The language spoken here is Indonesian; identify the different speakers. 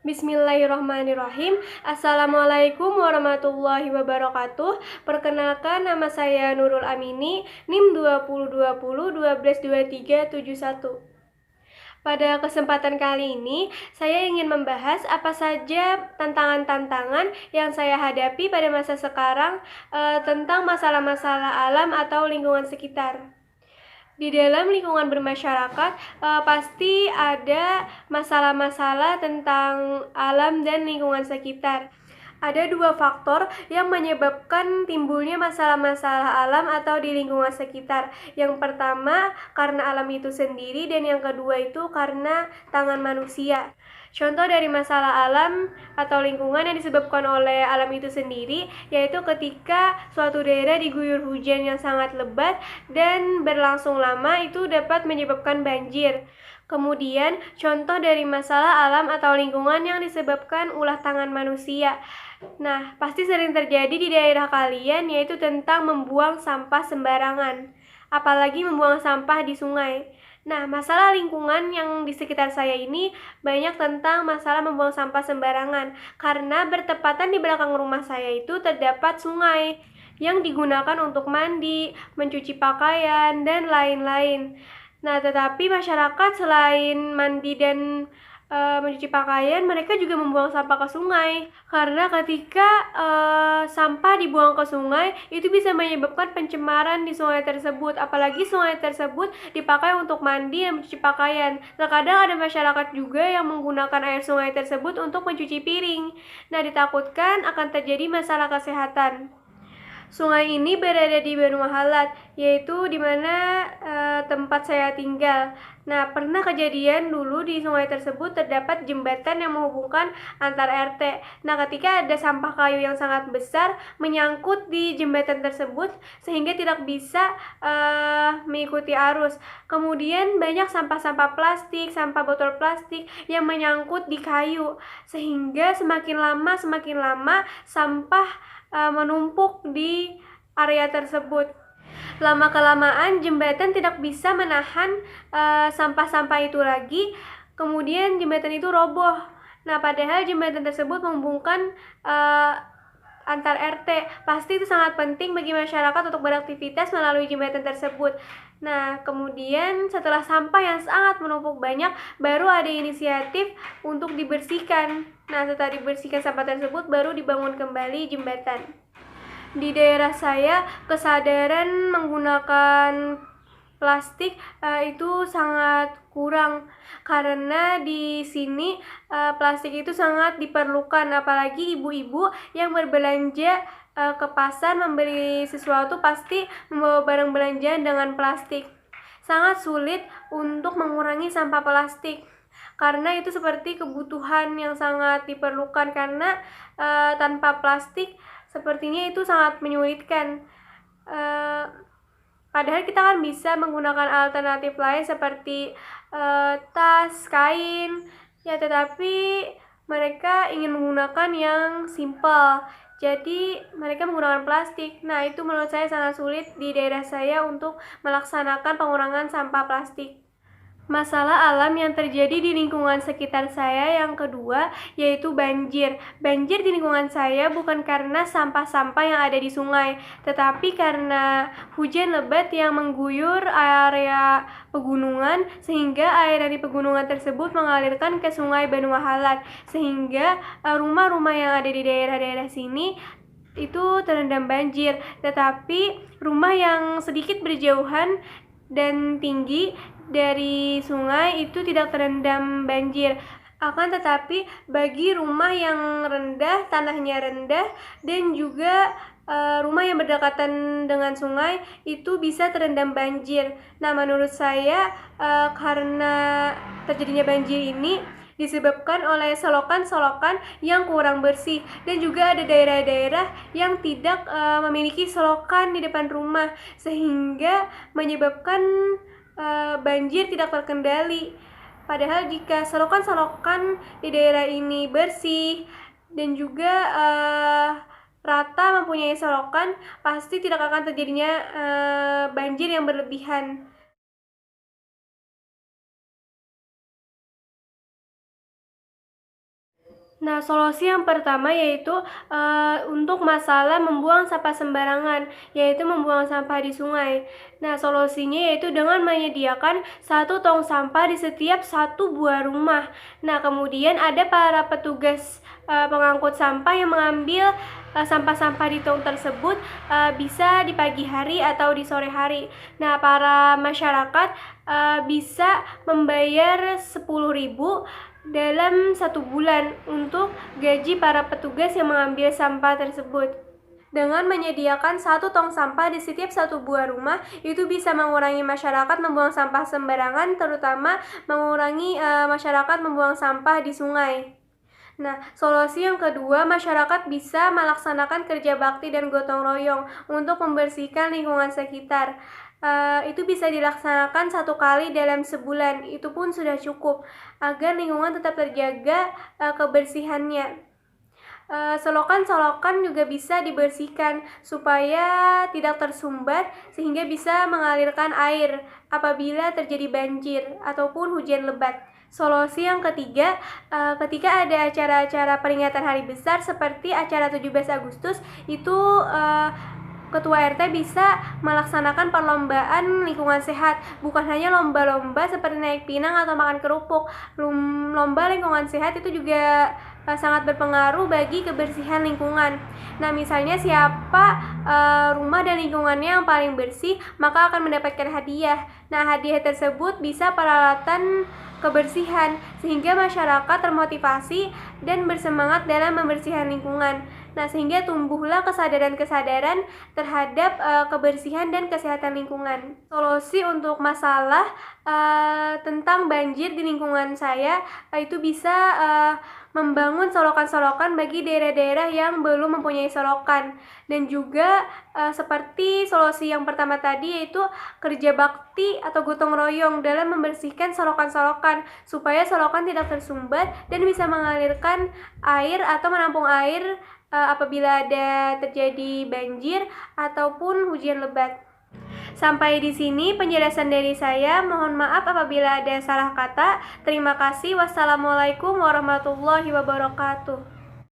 Speaker 1: Bismillahirrahmanirrahim. Assalamualaikum warahmatullahi wabarakatuh. Perkenalkan, nama saya Nurul Amini, NIM 2020-122371. Pada kesempatan kali ini, saya ingin membahas apa saja tantangan-tantangan yang saya hadapi pada masa sekarang tentang masalah-masalah alam atau lingkungan sekitar. Di dalam lingkungan bermasyarakat, pasti ada masalah-masalah tentang alam dan lingkungan sekitar. Ada dua faktor yang menyebabkan timbulnya masalah-masalah alam atau di lingkungan sekitar. Yang pertama, karena alam itu sendiri, dan yang kedua itu karena tangan manusia. Contoh dari masalah alam atau lingkungan yang disebabkan oleh alam itu sendiri, yaitu ketika suatu daerah diguyur hujan yang sangat lebat dan berlangsung lama, itu dapat menyebabkan banjir. Kemudian, contoh dari masalah alam atau lingkungan yang disebabkan ulah tangan manusia. Nah, pasti sering terjadi di daerah kalian, yaitu tentang membuang sampah sembarangan, apalagi membuang sampah di sungai. Nah, masalah lingkungan yang di sekitar saya ini banyak tentang masalah membuang sampah sembarangan, karena bertepatan di belakang rumah saya itu terdapat sungai yang digunakan untuk mandi, mencuci pakaian, dan lain-lain. Nah, tetapi masyarakat selain mandi dan mencuci pakaian, mereka juga membuang sampah ke sungai. Karena ketika sampah dibuang ke sungai, itu bisa menyebabkan pencemaran di sungai tersebut. Apalagi sungai tersebut dipakai untuk mandi dan mencuci pakaian. Terkadang ada masyarakat juga yang menggunakan air sungai tersebut untuk mencuci piring. Nah, ditakutkan akan terjadi masalah kesehatan. Sungai ini berada di Banu Mahalat, yaitu di mana tempat saya tinggal. Nah, pernah kejadian dulu di sungai tersebut terdapat jembatan yang menghubungkan antar RT. Nah, ketika ada sampah kayu yang sangat besar menyangkut di jembatan tersebut sehingga tidak bisa mengikuti arus. Kemudian banyak sampah-sampah plastik, sampah botol plastik yang menyangkut di kayu, sehingga semakin lama sampah menumpuk di area tersebut. Lama-kelamaan jembatan tidak bisa menahan sampah-sampah itu lagi, kemudian jembatan itu roboh. Nah, padahal jembatan tersebut menghubungkan antar RT. Pasti itu sangat penting bagi masyarakat untuk beraktivitas melalui jembatan tersebut. Nah, kemudian setelah sampah yang sangat menumpuk banyak, baru ada inisiatif untuk dibersihkan. Nah, setelah dibersihkan sampah tersebut, baru dibangun kembali jembatan. Di daerah saya, kesadaran menggunakan plastik itu sangat kurang, karena di sini plastik itu sangat diperlukan, apalagi ibu-ibu yang berbelanja ke pasar membeli sesuatu pasti membawa barang belanjaan dengan plastik. Sangat sulit untuk mengurangi sampah plastik, karena itu seperti kebutuhan yang sangat diperlukan, karena tanpa plastik sepertinya itu sangat menyulitkan. Padahal kita kan bisa menggunakan alternatif lain seperti tas, kain, ya, tetapi mereka ingin menggunakan yang simple. Jadi mereka menggunakan plastik. Nah, itu menurut saya sangat sulit di daerah saya untuk melaksanakan pengurangan sampah plastik. Masalah alam yang terjadi di lingkungan sekitar saya yang kedua yaitu banjir. Banjir di lingkungan saya bukan karena sampah-sampah yang ada di sungai, tetapi karena hujan lebat yang mengguyur area pegunungan, sehingga air dari pegunungan tersebut mengalirkan ke sungai Banu Mahalat, sehingga rumah-rumah yang ada di daerah-daerah sini itu terendam banjir. Tetapi rumah yang sedikit berjauhan dan tinggi dari sungai itu tidak terendam banjir. Akan tetapi bagi rumah yang rendah, tanahnya rendah, dan juga rumah yang berdekatan dengan sungai itu bisa terendam banjir. Nah, menurut saya karena terjadinya banjir ini disebabkan oleh selokan-selokan yang kurang bersih, dan juga ada daerah-daerah yang tidak memiliki selokan di depan rumah, sehingga menyebabkan banjir tidak terkendali. Padahal jika selokan-selokan di daerah ini bersih dan juga rata mempunyai selokan, pasti tidak akan terjadinya banjir yang berlebihan. Nah, solusi yang pertama yaitu untuk masalah membuang sampah sembarangan, yaitu membuang sampah di sungai. Nah, solusinya yaitu dengan menyediakan satu tong sampah di setiap satu buah rumah. Nah, kemudian ada para petugas pengangkut sampah yang mengambil sampah-sampah di tong tersebut bisa di pagi hari atau di sore hari. Nah, para masyarakat bisa membayar 10.000 dalam 1 bulan untuk gaji para petugas yang mengambil sampah tersebut. Dengan menyediakan satu tong sampah di setiap satu buah rumah, itu bisa mengurangi masyarakat membuang sampah sembarangan, terutama mengurangi masyarakat membuang sampah di sungai. Nah, solusi yang kedua, masyarakat bisa melaksanakan kerja bakti dan gotong royong untuk membersihkan lingkungan sekitar. Itu bisa dilaksanakan 1 kali dalam sebulan, itu pun sudah cukup agar lingkungan tetap terjaga kebersihannya. Selokan-selokan juga bisa dibersihkan supaya tidak tersumbat sehingga bisa mengalirkan air apabila terjadi banjir ataupun hujan lebat. Solusi yang ketiga, ketika ada acara-acara peringatan hari besar seperti acara 17 Agustus, itu Ketua RT bisa melaksanakan perlombaan lingkungan sehat, bukan hanya lomba-lomba seperti naik pinang atau makan kerupuk. Lomba lingkungan sehat itu juga sangat berpengaruh bagi kebersihan lingkungan. Nah, misalnya siapa rumah dan lingkungannya yang paling bersih, maka akan mendapatkan hadiah. Nah, hadiah tersebut bisa peralatan kebersihan sehingga masyarakat termotivasi dan bersemangat dalam membersihkan lingkungan. Nah, sehingga tumbuhlah kesadaran-kesadaran terhadap kebersihan dan kesehatan lingkungan. Solusi untuk masalah tentang banjir di lingkungan saya itu bisa membangun solokan-solokan bagi daerah-daerah yang belum mempunyai solokan. Dan juga seperti solusi yang pertama tadi, yaitu kerja bakti atau gotong royong dalam membersihkan solokan-solokan supaya solokan tidak tersumbat dan bisa mengalirkan air atau menampung air apabila ada terjadi banjir ataupun hujan lebat. Sampai di sini penjelasan dari saya. Mohon maaf apabila ada salah kata. Terima kasih. Wassalamualaikum warahmatullahi wabarakatuh.